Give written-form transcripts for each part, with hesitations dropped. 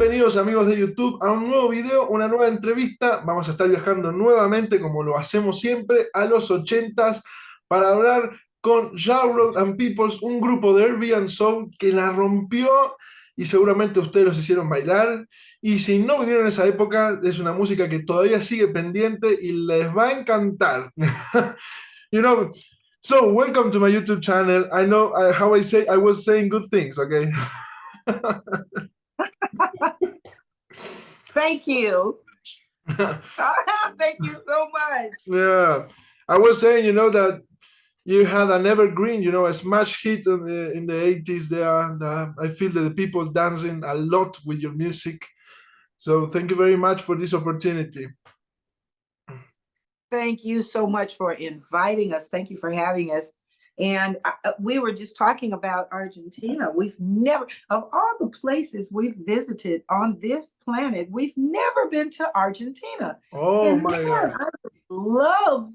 Bienvenidos amigos de YouTube a un nuevo video, una nueva entrevista. Vamos a estar viajando nuevamente, como lo hacemos siempre, a los 80s para hablar con Jarrod and Peoples, un grupo de R&B Soul que la rompió y seguramente ustedes los hicieron bailar. Y si no vivieron esa época, es una música que todavía sigue pendiente y les va a encantar. You know, so welcome to my YouTube channel. I know how I say, I was saying good things, okay? Thank you. Thank you so much. Yeah, I was saying, that you had an evergreen, a smash hit in the 80s there. And I feel that the people dancing a lot with your music. So thank you very much for this opportunity. Thank you so much for inviting us. Thank you for having us. And we were just talking about Argentina. We've never, of all the places we've visited on this planet, we've never been to Argentina. Oh, and my man, God.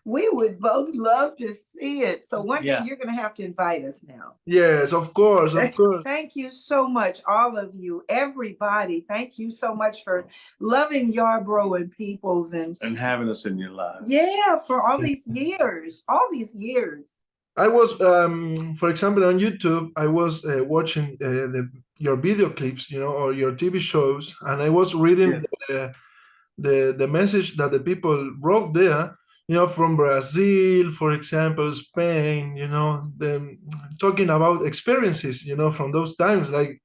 We would both love to see it. So one day you're going to have to invite us now. Yes, of course, of course. Thank you so much, all of you, everybody. Thank you so much for loving Yarbrough and Peoples and having us in your lives. Yeah, for all these years, I was, for example, on YouTube, I was watching your video clips, or your TV shows, and I was reading the message that the people wrote there, from Brazil, for example, Spain, them talking about experiences, from those times. Like,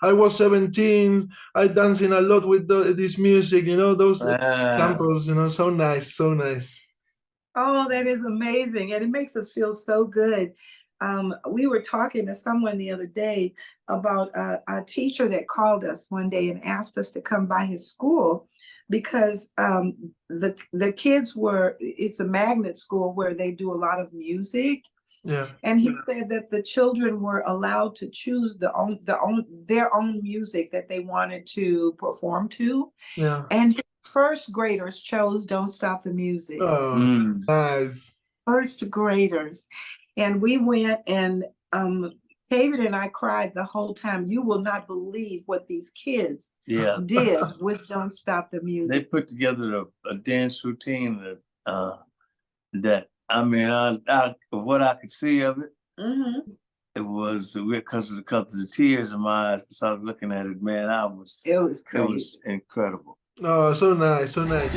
I was 17, I dancing a lot with this music, those examples, so nice, so nice. Oh, that is amazing. And it makes us feel so good. We were talking to someone the other day about a teacher that called us one day and asked us to come by his school because the kids it's a magnet school where they do a lot of music. Yeah. And he said that the children were allowed to choose their own music that they wanted to perform to. Yeah. And first graders chose Don't Stop the Music. Oh, nice. First graders. And we went and David and I cried the whole time. You will not believe what these kids did with Don't Stop the Music. They put together a dance routine that I mean, what I could see of it, it was because of the tears in my eyes. As I was looking at it, man, it was crazy. It was incredible. Oh, so nice, so nice.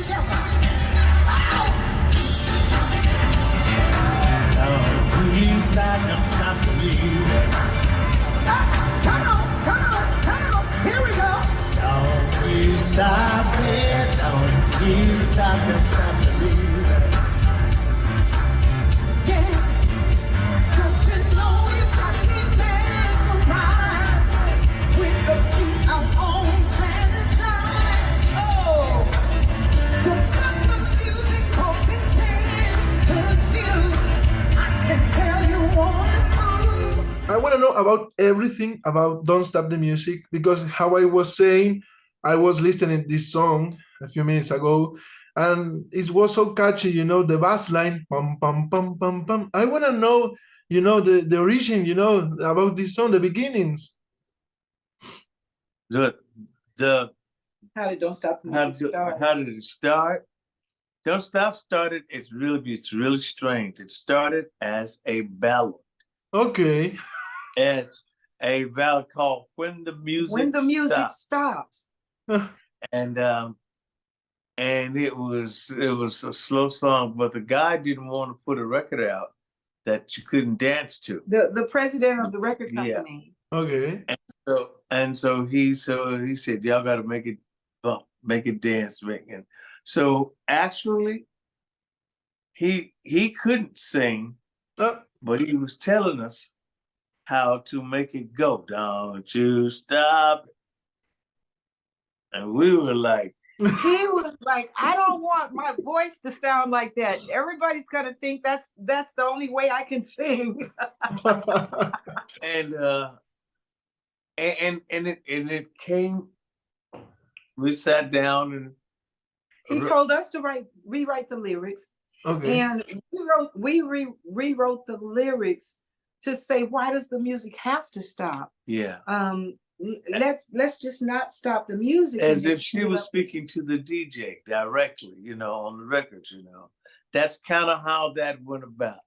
Please stop the music. Come on, here we go. Don't you stop it, don't you stop the music. Yeah, 'cause you know you got me mesmerized with the beat of always fantasized. Oh, don't stop the music 'cause it takes you. I can tell you wanna move. I want to know about everything about Don't Stop the Music, because how I was saying, I was listening this song a few minutes ago, and it was so catchy, the bass line, pum, pum, pum, pum, pum. I want to know, the origin, about this song, the beginnings. How did Don't Stop the Music start? How did it start? Don't Stop started, it's really strange. It started as a ballad. Okay. It's a ballad called When the Music Stops. And it was a slow song, but the guy didn't want to put a record out that you couldn't dance to. The president of the record company. Yeah. Okay. And so he said, y'all got to make it bump, make it dance, and so actually he couldn't sing, but he was telling us how to make it go. Don't you stop. And we were like, he was like, I don't want my voice to sound like that. Everybody's gonna think that's the only way I can sing. and it came. We sat down and he told us to rewrite the lyrics. Okay. And we rewrote the lyrics to say, why does the music have to stop? Yeah. let's just not stop the music. As and if she was speaking to the DJ directly, on the records, That's kind of how that went about.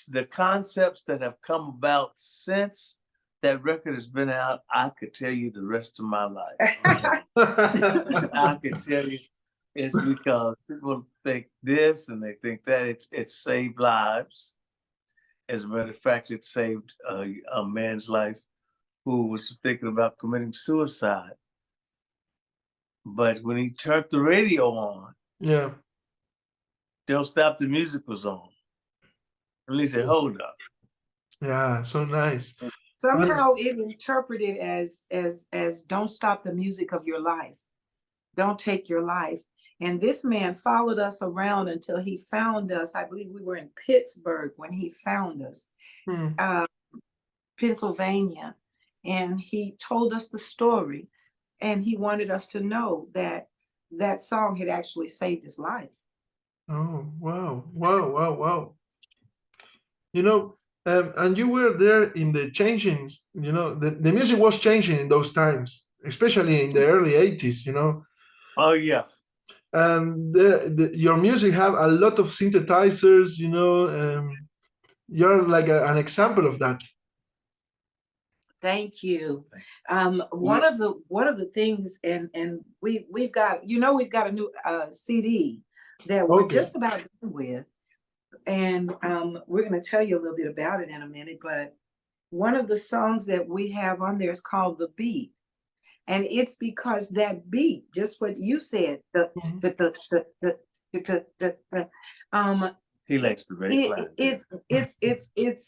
The concepts that have come about since that record has been out, I could tell you the rest of my life. I could tell you it's because people think this and they think that it saved lives. As a matter of fact, it saved a man's life who was thinking about committing suicide. But when he turned the radio on, Yeah. Don't Stop the Music was on. And he said, hold up. Yeah, so nice. Somehow it interpreted as don't stop the music of your life. Don't take your life. And this man followed us around until he found us. I believe we were in Pittsburgh when he found us, Pennsylvania. And he told us the story. And he wanted us to know that that song had actually saved his life. Oh, wow, wow, wow, wow. And you were there in the changings, the music was changing in those times, especially in the early 80s, Oh, yeah. And your music have a lot of synthesizers, you're like an example of that. Thank you. One of the things, and we've got a new CD that we're just about done with, and we're going to tell you a little bit about it in a minute. But one of the songs that we have on there is called "The Beat," and it's because that beat, just what you said, he likes the bass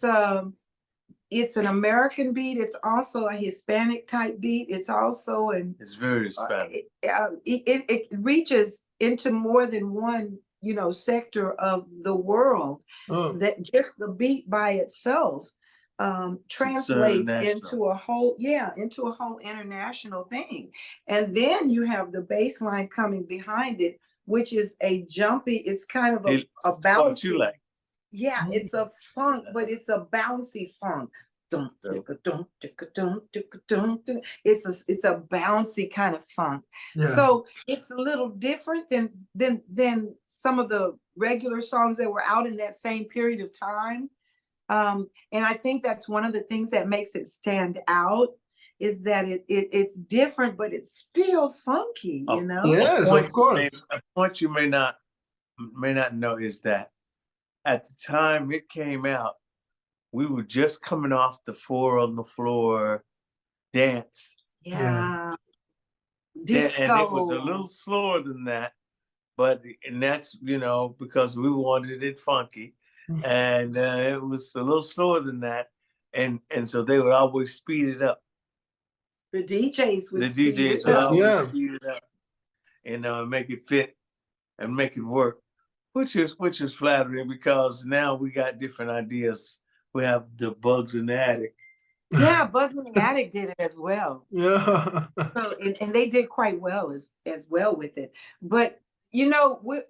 line. It's an American beat. It's also a Hispanic type beat. It's also it's very Hispanic. It reaches into more than one, sector of the world. That just the beat by itself translates into a whole international thing. And then you have the bass line coming behind it, which is a jumpy. It's kind of a bouncy. You like. Yeah, it's a funk, but it's a bouncy funk. It's a bouncy kind of funk. Yeah. So it's a little different than some of the regular songs that were out in that same period of time. And I think that's one of the things that makes it stand out, is that it's different, but it's still funky, Yes, of course. A point you may not know is that at the time it came out, we were just coming off the Four on the Floor dance. Yeah. Disco. And it was a little slower than that, and that's, because we wanted it funky. And it was a little slower than that. And so they would always speed it up. The DJs would always speed it up, and make it fit and make it work. Which is flattering, because now we got different ideas. We have the Bugs in the Attic. Yeah, Bugs in the Attic did it as well. Yeah. So, and they did quite well as well with it. But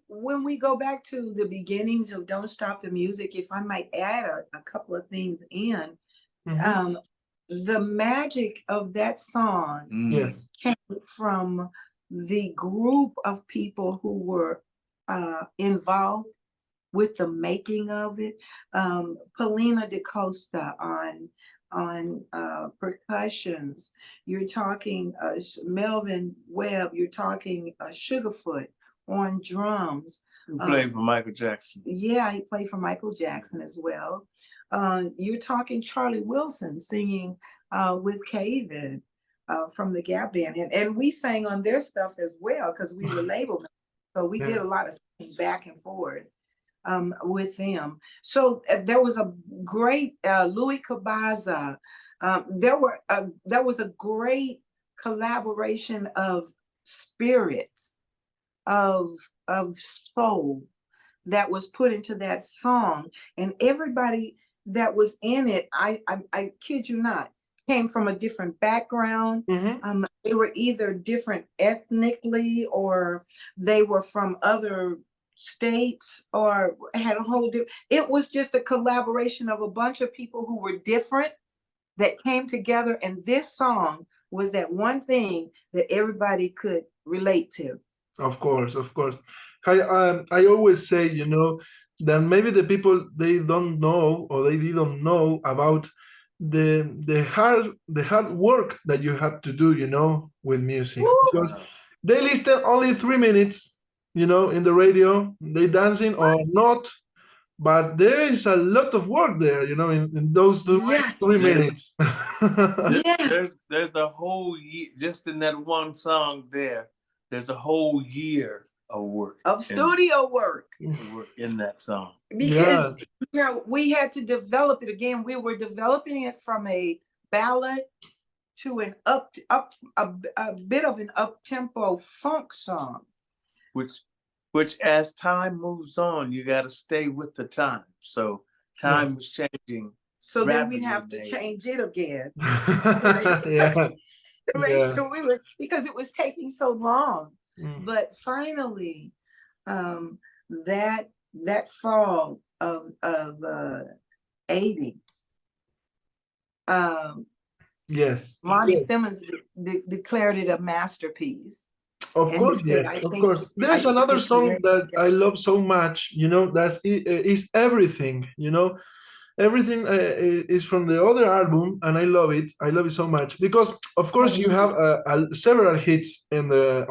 when we go back to the beginnings of Don't Stop the Music, if I might add a couple of things in, the magic of that song came from the group of people who were involved with the making of it. Paulina DaCosta on percussions. You're talking Melvin Webb. You're talking Sugarfoot on drums. He played for Michael Jackson. Yeah, he played for Michael Jackson as well. You're talking Charlie Wilson singing with Kavin from the Gap Band. And we sang on their stuff as well, because we were labeled. So we did a lot of singing back and forth with them. So there was a great Louis Cabaza. There was a great collaboration of spirits, of soul that was put into that song, and everybody that was in it, I kid you not, came from a different background. They were either different ethnically, or they were from other states, or had a whole different. It was just a collaboration of a bunch of people who were different that came together, and this song was that one thing that everybody could relate to. Of course, of course. I always say, you know, that maybe the people they don't know or they didn't know about the hard work that you have to do, you know, with music. Because they listen only 3 minutes, you know, in the radio, they dancing or not, but there is a lot of work there, you know, in those Yes. 3 minutes. There's the whole year, just in that one song there, there's a whole year of work. Of studio work. In that song. Because you know, we had to develop it again. We were developing it from a ballad to an a bit of an up-tempo funk song. Which as time moves on, you got to stay with the time. So time was changing. So then we'd have to change it again. Yeah. To make sure we were, because it was taking so long. Mm. But finally, that fall of 80, Yes. Lonnie Yes. Simmons declared it a masterpiece. Of And course, he said, yes, I of think- course. There's I another think song it's that very- I love so much, you know, that's is Everything, you know. Everything is from the other album, and I love it. I love it so much because, of course, you have several hits in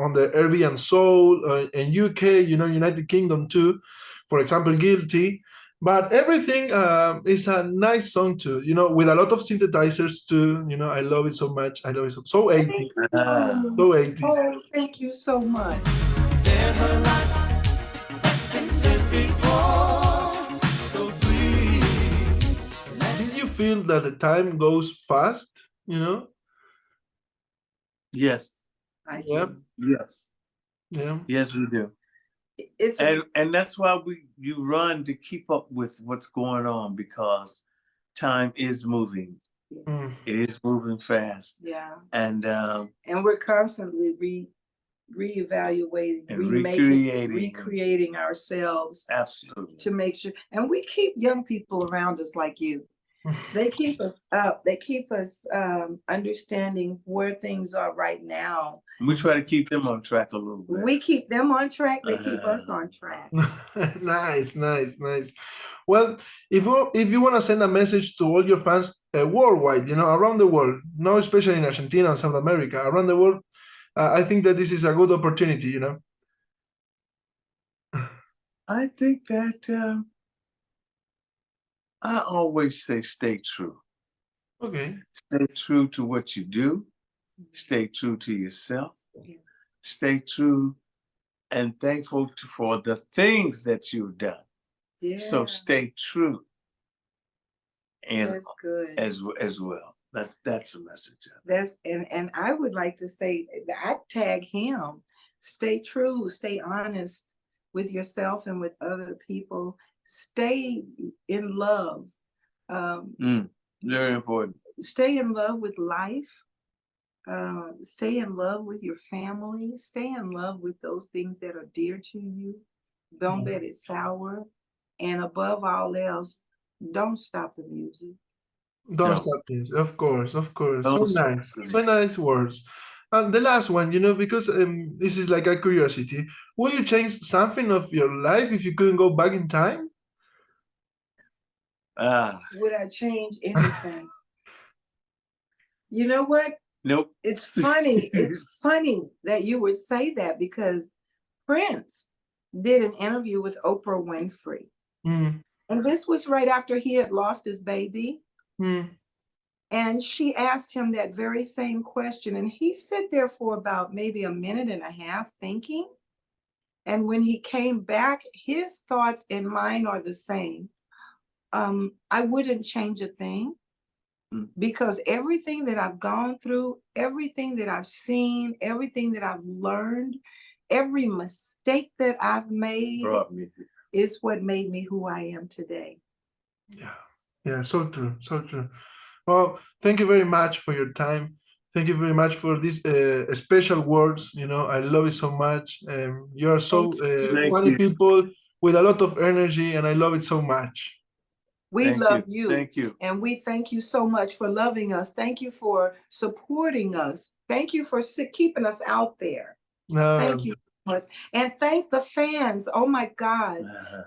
on the R&B and soul in UK, you know, United Kingdom too. For example, Guilty. But Everything is a nice song too, you know, with a lot of synthesizers too. You know, I love it so much. I love it so 80s, so 80s. Oh, thank you so much. There's a lot that's been said before, so please. Did you feel that the time goes fast? You know? Yes. I Yeah. do. Yes. Yeah. Yes, we do. It's And that's why you run to keep up with what's going on, because time is moving. Mm. It is moving fast. yeah, And and we're constantly reevaluating, And remaking, recreating. recreating ourselves absolutely. to make sure. And we keep young people around us like you. They keep us up. They keep us understanding where things are right now. We try to keep them on track a little bit. We keep them on track. They keep us on track. Nice, nice, nice. Well, if you want to send a message to all your fans worldwide, you know, around the world, not especially in Argentina and South America, around the world, I think that this is a good opportunity, you know. I think that I always say stay true. Okay. Stay true to what you do. Stay true to yourself. Yeah. Stay true and thankful for the things that you've done. Yeah, So stay true. And that's good. as well. That's a message. That's and I would like to say that I tag him. Stay true, stay honest with yourself and with other people. Stay in love. Very important. Stay in love with life. Stay in love with your family. Stay in love with those things that are dear to you. Don't let it sour. And above all else, don't stop the music. Don't No. stop this. Of course, of course. Don't So stop nice. this. So nice words. And the last one, you know, because this is like a curiosity. Would you change something of your life if you couldn't go back in time? Would I change anything? You know what? Nope. It's funny. It's funny that you would say that because Prince did an interview with Oprah Winfrey. Mm, And this was right after he had lost his baby. mm, And she asked him that very same question. And he sat there for about maybe a minute and a half thinking. And when he came back, his thoughts and mine are the same. I wouldn't change a thing because everything that I've gone through, everything that I've seen, everything that I've learned, every mistake that I've made Brought me here. is what made me who I am today. yeah. Yeah, so true, so true. Well, thank you very much for your time. Thank you very much for these special words. You know, I love it so much. You're so Thank funny you. people with a lot of energy, and I love it so much. We Thank love you. Thank you. And we thank you so much for loving us. Thank you for supporting us. Thank you for keeping us out there. Thank you so much. And thank the fans. Oh my God.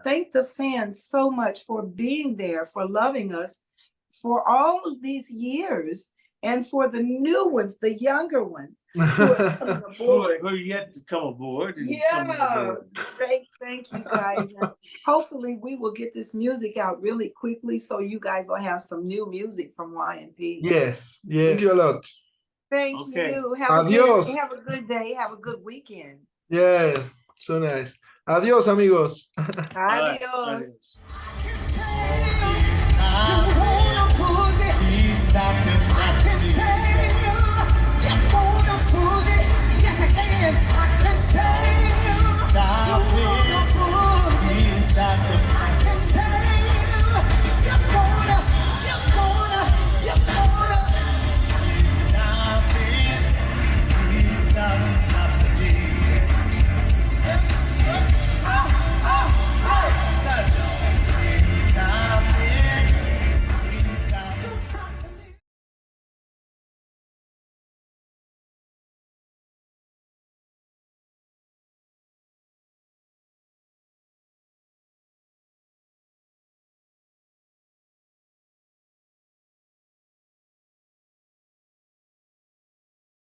Thank the fans so much for being there, for loving us for all of these years, and for the new ones, the younger ones who are coming aboard. Who are yet to come aboard. Yeah. Thank you guys. And hopefully we will get this music out really quickly so you guys will have some new music from YNP. Yes. Yeah. Thank you a lot. Thank Okay. you. Adios. Have a good day. Have a good weekend. Yeah. So nice. Adios, amigos. Adios. Adios. I can tell you